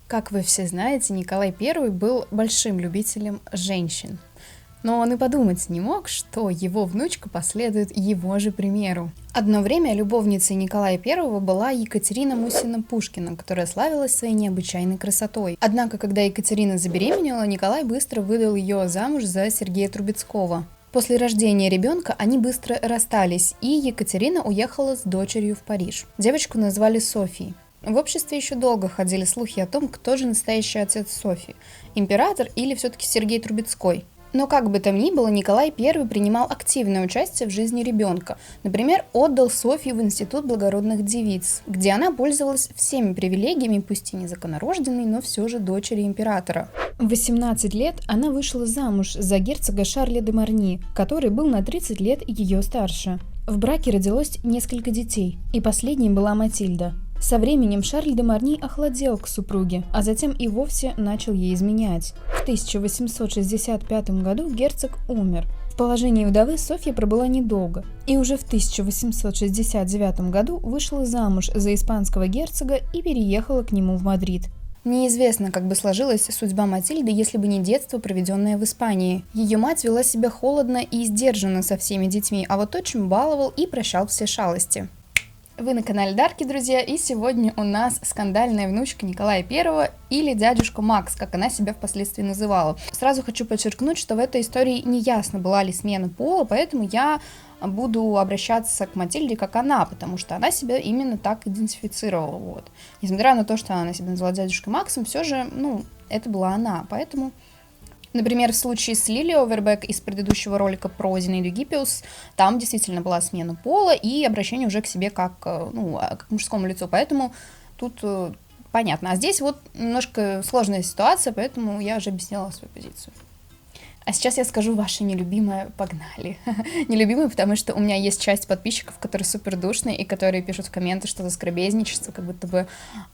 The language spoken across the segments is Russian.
Как вы все знаете, Николай I был большим любителем женщин. Но он и подумать не мог, что его внучка последует его же примеру. Одно время любовницей Николая I была Екатерина Мусина-Пушкина, которая славилась своей необычайной красотой. Однако, когда Екатерина забеременела, Николай быстро выдал ее замуж за Сергея Трубецкого. После рождения ребенка они быстро расстались, и Екатерина уехала с дочерью в Париж. Девочку назвали Софией. В обществе еще долго ходили слухи о том, кто же настоящий отец Софьи – император или все-таки Сергей Трубецкой. Но как бы там ни было, Николай I принимал активное участие в жизни ребенка. Например, отдал Софью в Институт благородных девиц, где она пользовалась всеми привилегиями, пусть и незаконнорожденной, но все же дочери императора. В 18 лет она вышла замуж за герцога Шарля де Марни, который был на 30 лет ее старше. В браке родилось несколько детей, и последней была Матильда. Со временем Шарль де Марни охладел к супруге, а затем и вовсе начал ей изменять. В 1865 году герцог умер. В положении вдовы Софья пробыла недолго, и уже в 1869 году вышла замуж за испанского герцога и переехала к нему в Мадрид. Неизвестно, как бы сложилась судьба Матильды, если бы не детство, проведенное в Испании. Ее мать вела себя холодно и сдержанно со всеми детьми, а вот отчим баловал и прощал все шалости. Вы на канале Дарки, друзья, и сегодня у нас скандальная внучка Николая I или дядюшка Макс, как она себя впоследствии называла. Сразу хочу подчеркнуть, что в этой истории не ясно, была ли смена пола, поэтому я буду обращаться к Матильде как она, потому что она себя именно так идентифицировала. Вот. Несмотря на то, что она себя назвала дядюшкой Максом, все же, это была она, поэтому... Например, в случае с Лили Овербек из предыдущего ролика про Зинаиду Гиппиус, там действительно была смена пола и обращение уже к себе как к мужскому лицу, поэтому тут понятно. А здесь вот немножко сложная ситуация, поэтому я уже объяснила свою позицию. А сейчас я скажу ваше нелюбимое «погнали». Нелюбимое, потому что у меня есть часть подписчиков, которые супер душные и которые пишут в комменты, что за скоробезничество, как будто бы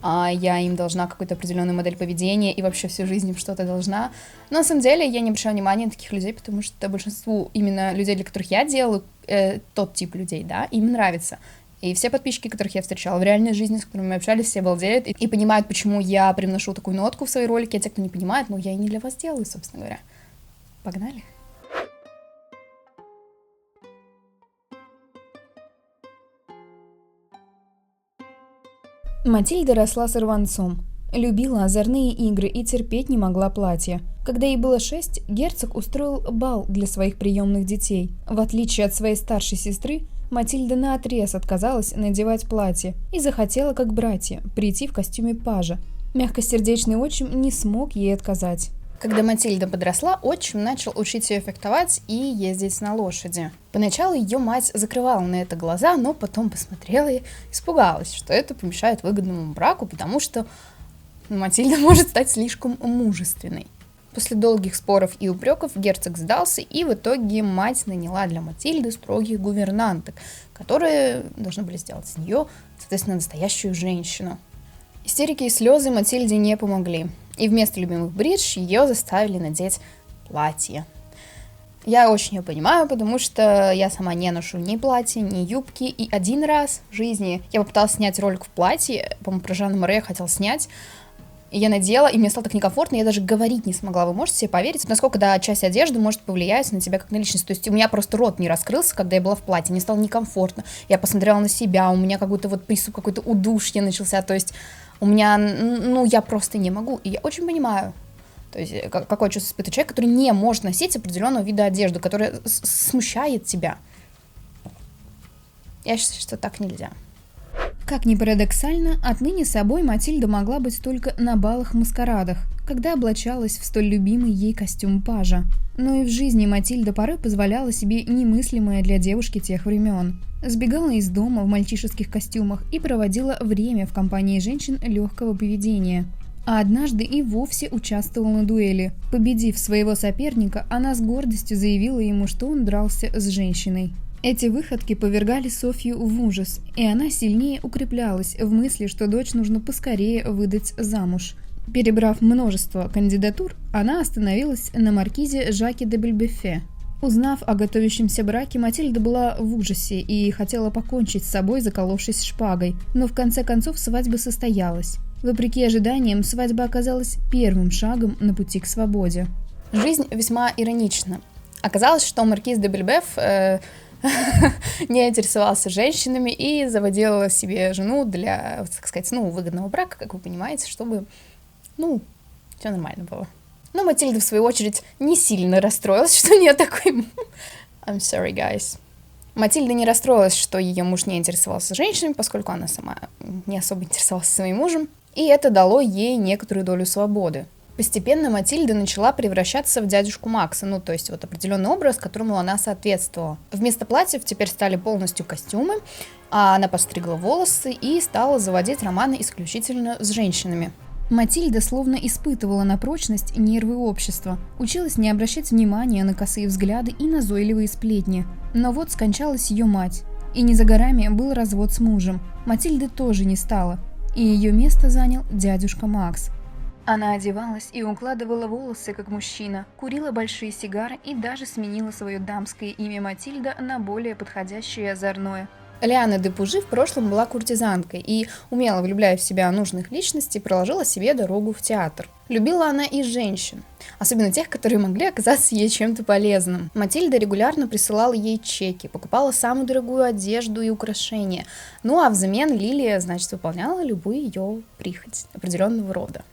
я им должна какую-то определенную модель поведения и вообще всю жизнь им что-то должна. Но на самом деле я не обращаю внимания на таких людей, потому что большинству именно людей, для которых я делаю, тот тип людей, да, им нравится. И все подписчики, которых я встречала в реальной жизни, с которыми мы общались, все балдеют и понимают, почему я привношу такую нотку в свои ролики, а те, кто не понимает, я и не для вас делаю, собственно говоря. Погнали! Матильда росла сорванцом, любила озорные игры и терпеть не могла платья. Когда ей было 6, герцог устроил бал для своих приемных детей. В отличие от своей старшей сестры, Матильда наотрез отказалась надевать платье и захотела, как братья, прийти в костюме пажа. Мягкосердечный отчим не смог ей отказать. Когда Матильда подросла, отчим начал учить ее фехтовать и ездить на лошади. Поначалу ее мать закрывала на это глаза, но потом посмотрела и испугалась, что это помешает выгодному браку, потому что Матильда может стать слишком мужественной. После долгих споров и упреков герцог сдался, и в итоге мать наняла для Матильды строгих гувернанток, которые должны были сделать из нее, соответственно, настоящую женщину. Истерики и слезы Матильде не помогли, и вместо любимых бридж ее заставили надеть платье. Я очень ее понимаю, потому что я сама не ношу ни платья, ни юбки, и один раз в жизни я попыталась снять ролик в платье, по-моему, про Жанну Море я хотела снять, и я надела, и мне стало так некомфортно, я даже говорить не смогла. Вы можете себе поверить, насколько часть одежды может повлиять на тебя как на личность. То есть у меня просто рот не раскрылся, когда я была в платье, мне стало некомфортно. Я посмотрела на себя, у меня как будто приступ какой-то удушья начался, то есть у меня, я просто не могу, и я очень понимаю, то есть какое чувство испытывает человек, который не может носить определенного вида одежды, которая смущает тебя. Я считаю, что так нельзя. Как ни парадоксально, отныне собой Матильда могла быть только на балах-маскарадах, когда облачалась в столь любимый ей костюм пажа. Но и в жизни Матильда порой позволяла себе немыслимое для девушки тех времен. Сбегала из дома в мальчишеских костюмах и проводила время в компании женщин легкого поведения. А однажды и вовсе участвовала на дуэли. Победив своего соперника, она с гордостью заявила ему, что он дрался с женщиной. Эти выходки повергали Софью в ужас, и она сильнее укреплялась в мысли, что дочь нужно поскорее выдать замуж. Перебрав множество кандидатур, она остановилась на маркизе Жаке де Бельбефе. Узнав о готовящемся браке, Матильда была в ужасе и хотела покончить с собой, заколовшись шпагой, но в конце концов свадьба состоялась. Вопреки ожиданиям, свадьба оказалась первым шагом на пути к свободе. Жизнь весьма иронична. Оказалось, что маркиз де Бельбеф не интересовался женщинами и заводил себе жену для, так сказать, выгодного брака, как вы понимаете, чтобы, все нормально было. Но Матильда, в свою очередь, не сильно расстроилась, что у нее такой... I'm sorry, guys. Матильда не расстроилась, что ее муж не интересовался женщинами, поскольку она сама не особо интересовалась своим мужем, и это дало ей некоторую долю свободы. Постепенно Матильда начала превращаться в дядюшку Макса, то есть определенный образ, которому она соответствовала. Вместо платьев теперь стали полностью костюмы, а она постригла волосы и стала заводить романы исключительно с женщинами. Матильда словно испытывала на прочность нервы общества, училась не обращать внимания на косые взгляды и назойливые сплетни. Но вот скончалась ее мать, и не за горами был развод с мужем. Матильды тоже не стало, и ее место занял дядюшка Макс. Она одевалась и укладывала волосы, как мужчина, курила большие сигары и даже сменила свое дамское имя Матильда на более подходящее и озорное. Лиана де Пужи в прошлом была куртизанкой и, умело влюбляя в себя нужных личностей, проложила себе дорогу в театр. Любила она и женщин, особенно тех, которые могли оказаться ей чем-то полезным. Матильда регулярно присылала ей чеки, покупала самую дорогую одежду и украшения, а взамен Лилия, выполняла любую ее прихоть определенного рода.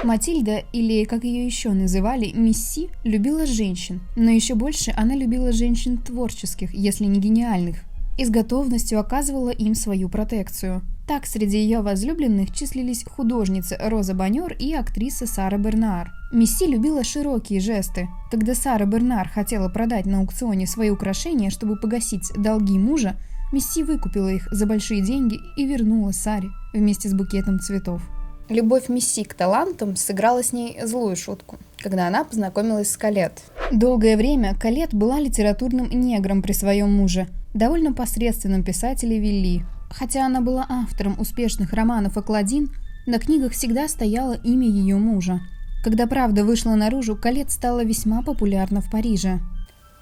Матильда, или, как ее еще называли, Мисси, любила женщин, но еще больше она любила женщин творческих, если не гениальных, и с готовностью оказывала им свою протекцию. Так, среди ее возлюбленных числились художница Роза Баньор и актриса Сара Бернар. Мисси любила широкие жесты. Когда Сара Бернар хотела продать на аукционе свои украшения, чтобы погасить долги мужа, Мисси выкупила их за большие деньги и вернула Саре вместе с букетом цветов. Любовь Мисси к талантам сыграла с ней злую шутку, когда она познакомилась с Колетт. Долгое время Колетт была литературным негром при своем муже, довольно посредственном писателе Вилли. Хотя она была автором успешных романов и Клодин, на книгах всегда стояло имя ее мужа. Когда правда вышла наружу, Колетт стала весьма популярна в Париже.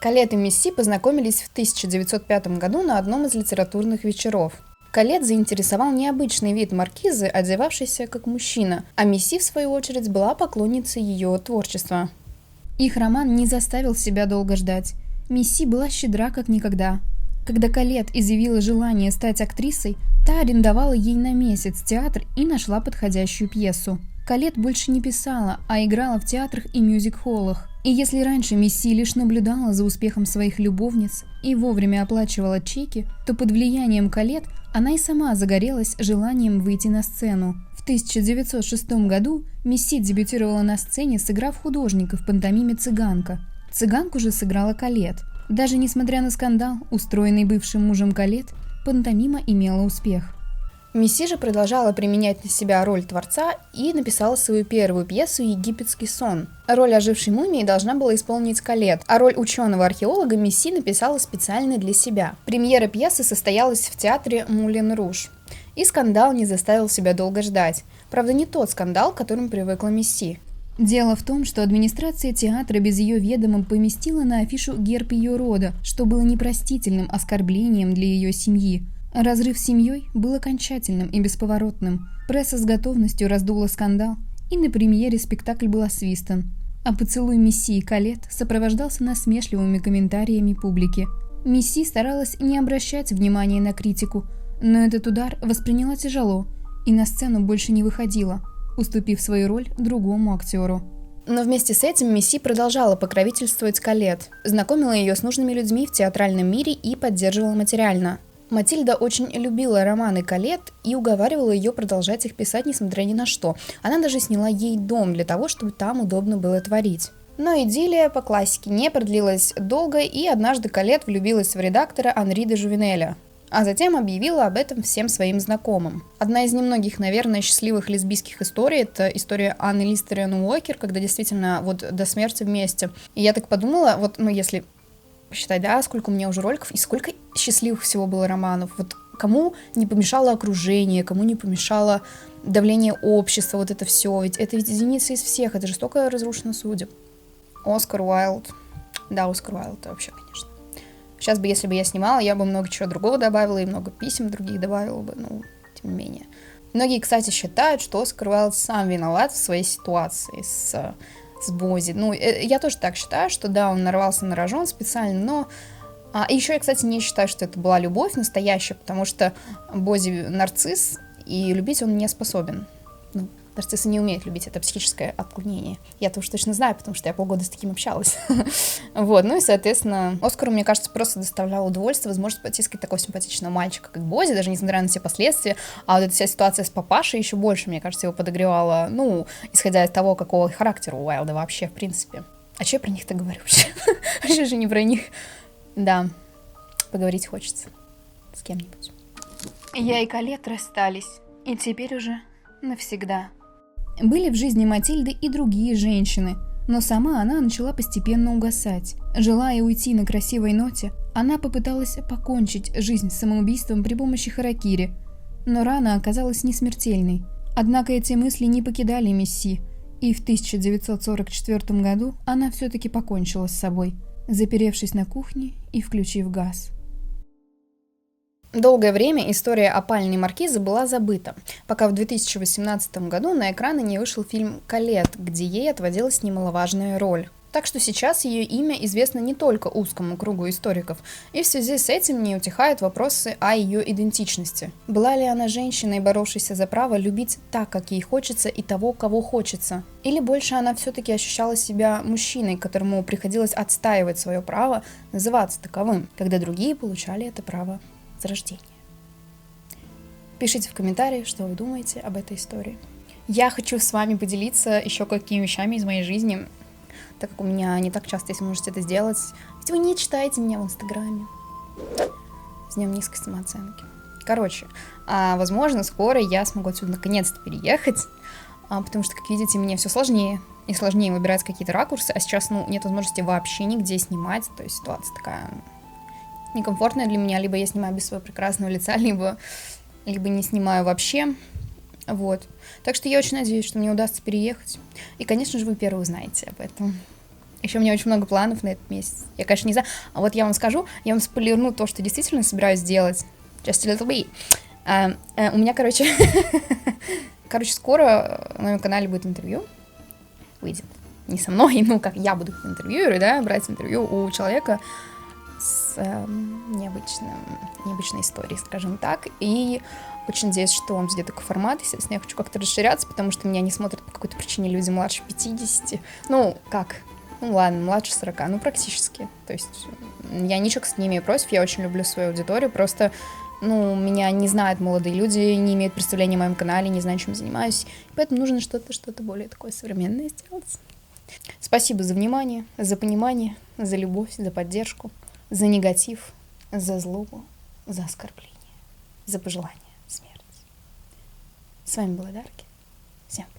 Колетт и Мисси познакомились в 1905 году на одном из литературных вечеров. Колетт заинтересовал необычный вид маркизы, одевавшейся как мужчина, а Мисси, в свою очередь, была поклонницей ее творчества. Их роман не заставил себя долго ждать. Мисси была щедра как никогда. Когда Колетт изъявила желание стать актрисой, та арендовала ей на месяц театр и нашла подходящую пьесу. Колетт больше не писала, а играла в театрах и мюзик-холлах. И если раньше Мисси лишь наблюдала за успехом своих любовниц и вовремя оплачивала чеки, то под влиянием Колетт она и сама загорелась желанием выйти на сцену. В 1906 году Мисси дебютировала на сцене, сыграв художника в пантомиме «Цыганка». Цыганку же сыграла Колетт. Даже несмотря на скандал, устроенный бывшим мужем Колетт, пантомима имела успех. Мисси же продолжала применять на себя роль творца и написала свою первую пьесу «Египетский сон». Роль ожившей мумии должна была исполнить Колетт, а роль ученого-археолога Мисси написала специально для себя. Премьера пьесы состоялась в театре Мулен Руж. И скандал не заставил себя долго ждать. Правда, не тот скандал, к которому привыкла Мисси. Дело в том, что администрация театра без ее ведома поместила на афишу герб ее рода, что было непростительным оскорблением для ее семьи. Разрыв с семьей был окончательным и бесповоротным. Пресса с готовностью раздула скандал, и на премьере спектакль был освистан. А поцелуй Мисси и Колетт сопровождался насмешливыми комментариями публики. Мисси старалась не обращать внимания на критику, но этот удар восприняла тяжело и на сцену больше не выходила, уступив свою роль другому актеру. Но вместе с этим Мисси продолжала покровительствовать Колетт, знакомила ее с нужными людьми в театральном мире и поддерживала материально. Матильда очень любила романы Колетт и уговаривала ее продолжать их писать, несмотря ни на что. Она даже сняла ей дом для того, чтобы там удобно было творить. Но идиллия по классике не продлилась долго, и однажды Колетт влюбилась в редактора Анри де Жувенеля, а затем объявила об этом всем своим знакомым. Одна из немногих, наверное, счастливых лесбийских историй — это история Анны Листерен Уокер, когда действительно до смерти вместе. И я так подумала, если посчитать, сколько у меня уже роликов и сколько счастливых всего было романов. Кому не помешало окружение, кому не помешало давление общества, это все. Ведь это единица из всех, это жестоко разрушено судеб. Оскар Уайлд. Да, Оскар Уайлд вообще, конечно. Сейчас если бы я снимала, я бы много чего другого добавила, и много писем других добавила бы, тем не менее. Многие, кстати, считают, что Оскар Уайлд сам виноват в своей ситуации с Бози. Ну, я тоже так считаю, что да, он нарвался на рожон специально, но... И еще я, кстати, не считаю, что это была любовь настоящая, потому что Бози нарцисс, и любить он не способен. Ну, нарциссы не умеют любить, это психическое отклонение. Я-то уж точно знаю, потому что я полгода с таким общалась. Вот, ну и, соответственно, Оскару, мне кажется, просто доставляло удовольствие возможность потискать такого симпатичного мальчика, как Бози, даже несмотря на все последствия. А вот эта вся ситуация с папашей еще больше, мне кажется, его подогревала, ну, исходя из того, какого характера у Уайлда вообще, в принципе. А что я про них-то говорю вообще? Вообще же не про них. Да, поговорить хочется с кем-нибудь. Я и Колетт расстались, и теперь уже навсегда. Были в жизни Матильды и другие женщины, но сама она начала постепенно угасать. Желая уйти на красивой ноте, она попыталась покончить жизнь самоубийством при помощи харакири, но рана оказалась несмертельной. Однако эти мысли не покидали Мисси, и в 1944 году она все-таки покончила с собой, заперевшись на кухне и включив газ. Долгое время история опальной маркизы была забыта, пока в 2018 году на экраны не вышел фильм «Колетт», где ей отводилась немаловажная роль. Так что сейчас ее имя известно не только узкому кругу историков, и в связи с этим не утихают вопросы о ее идентичности. Была ли она женщиной, боровшейся за право любить так, как ей хочется, и того, кого хочется? Или больше она все-таки ощущала себя мужчиной, которому приходилось отстаивать свое право называться таковым, когда другие получали это право с рождения? Пишите в комментариях, что вы думаете об этой истории. Я хочу с вами поделиться еще какими вещами из моей жизни, так как у меня не так часто, если можете это сделать. Ведь вы не читаете меня в Инстаграме. С днем низкой самооценки. Короче, возможно, скоро я смогу отсюда наконец-то переехать, потому что, как видите, мне все сложнее и сложнее выбирать какие-то ракурсы, а сейчас, нет возможности вообще нигде снимать, то есть ситуация такая некомфортная для меня, либо я снимаю без своего прекрасного лица, либо не снимаю вообще, вот. Так что я очень надеюсь, что мне удастся переехать, и, конечно же, вы первые узнаете об этом. Еще у меня очень много планов на этот месяц, я, конечно, не знаю, а вот я вам скажу, я вам спойлерну то, что действительно собираюсь сделать, just a little bit. У меня, скоро на моем канале будет интервью, выйдет, не со мной, как я буду интервьюером, да, брать интервью у человека с необычной историей, скажем так, и очень надеюсь, что он где-то такой формат. Естественно, я хочу как-то расширяться, потому что меня не смотрят по какой-то причине люди младше 50. Ладно, младше 40, практически. То есть я ничего, кстати, не имею против, я очень люблю свою аудиторию, просто, меня не знают молодые люди, не имеют представления о моем канале, не знают, чем занимаюсь, поэтому нужно что-то более такое современное сделать. Спасибо за внимание, за понимание, за любовь, за поддержку, за негатив, за злобу, за оскорбление, за пожелание смерти. С вами была Дарки. Всем пока.